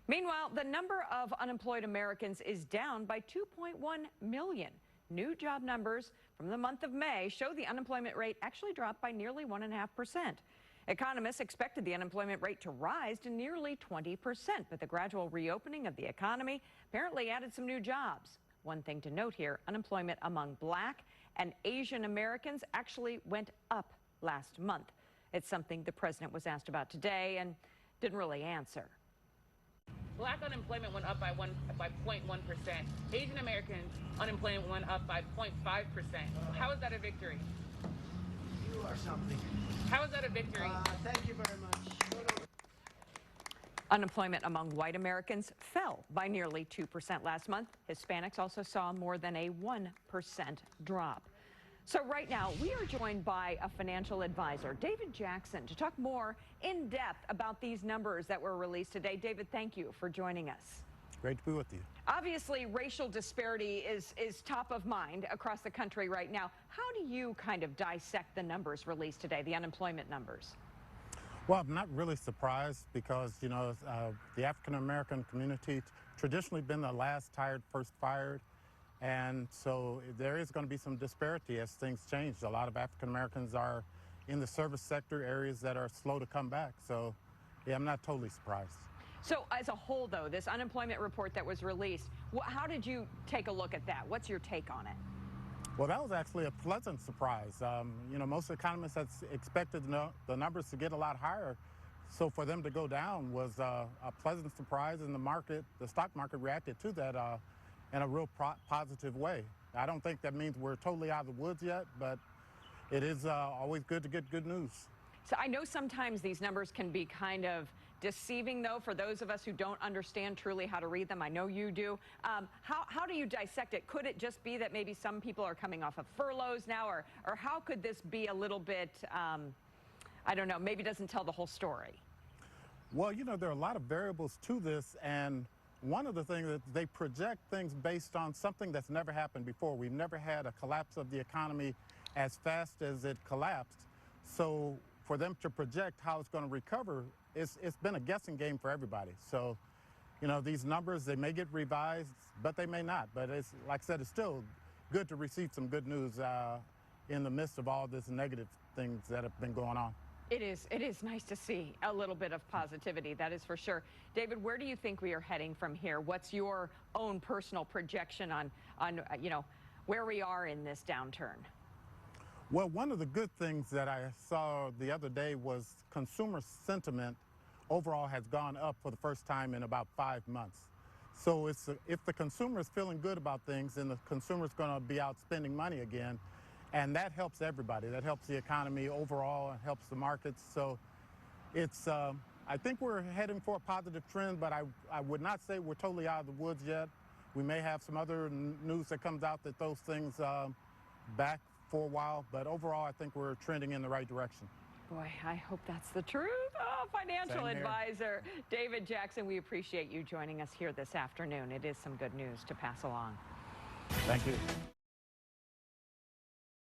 Meanwhile, the number of unemployed Americans is down by 2.1 million. New job numbers from the month of May show the unemployment rate actually dropped by nearly 1.5%. Economists expected the unemployment rate to rise to nearly 20%, but the gradual reopening of the economy apparently added some new jobs. One thing to note here, unemployment among Black and Asian Americans actually went up last month. It's something the president was asked about today and didn't really answer. Black unemployment went up by 0.1%. Asian American unemployment went up by 0.5%. How is that a victory? You are something. How is that a victory? Thank you very much. Unemployment among white Americans fell by nearly 2% last month. Hispanics also saw more than a 1% drop. So right now, we are joined by a financial advisor, David Jackson, to talk more in depth about these numbers that were released today. David, thank you for joining us. Great to be with you. Obviously, racial disparity is top of mind across the country right now. How do you kind of dissect the numbers released today, the unemployment numbers? Well, I'm not really surprised because, the African-American community traditionally been the last hired, first fired. And so there is going to be some disparity as things change. A lot of African-Americans are in the service sector, areas that are slow to come back. So, yeah, I'm not totally surprised. So as a whole, though, this unemployment report that was released, how did you take a look at that? What's your take on it? Well, that was actually a pleasant surprise. Most economists had expected the numbers to get a lot higher. So for them to go down was a pleasant surprise, and the stock market reacted to that in a real positive way. I don't think that means we're totally out of the woods yet, but it is always good to get good news. So I know sometimes these numbers can be kind of deceiving, though, for those of us who don't understand truly how to read them. I know you do. How do you dissect it? Could it just be that maybe some people are coming off of furloughs now, or how could this be a little bit, I don't know, maybe doesn't tell the whole story? Well, there are a lot of variables to this, and one of the things that they project things based on something that's never happened before. We've never had a collapse of the economy as fast as it collapsed. So for them to project how it's going to recover, it's been a guessing game for everybody. So, these numbers, they may get revised, but they may not. But it's, like I said, it's still good to receive some good news in the midst of all this negative things that have been going on. It is nice to see a little bit of positivity, that is for sure. David, where do you think we are heading from here? What's your own personal projection on where we are in this downturn? Well, one of the good things that I saw the other day was consumer sentiment overall has gone up for the first time in about 5 months. So if the consumer is feeling good about things, then the consumer is going to be out spending money again. And that helps everybody. That helps the economy overall and helps the markets. So I think we're heading for a positive trend, but I would not say we're totally out of the woods yet. We may have some other news that comes out that those things back for a while, but overall I think we're trending in the right direction. Boy, I hope that's the truth. Oh, financial advisor David Jackson, we appreciate you joining us here this afternoon. It is some good news to pass along. Thank you.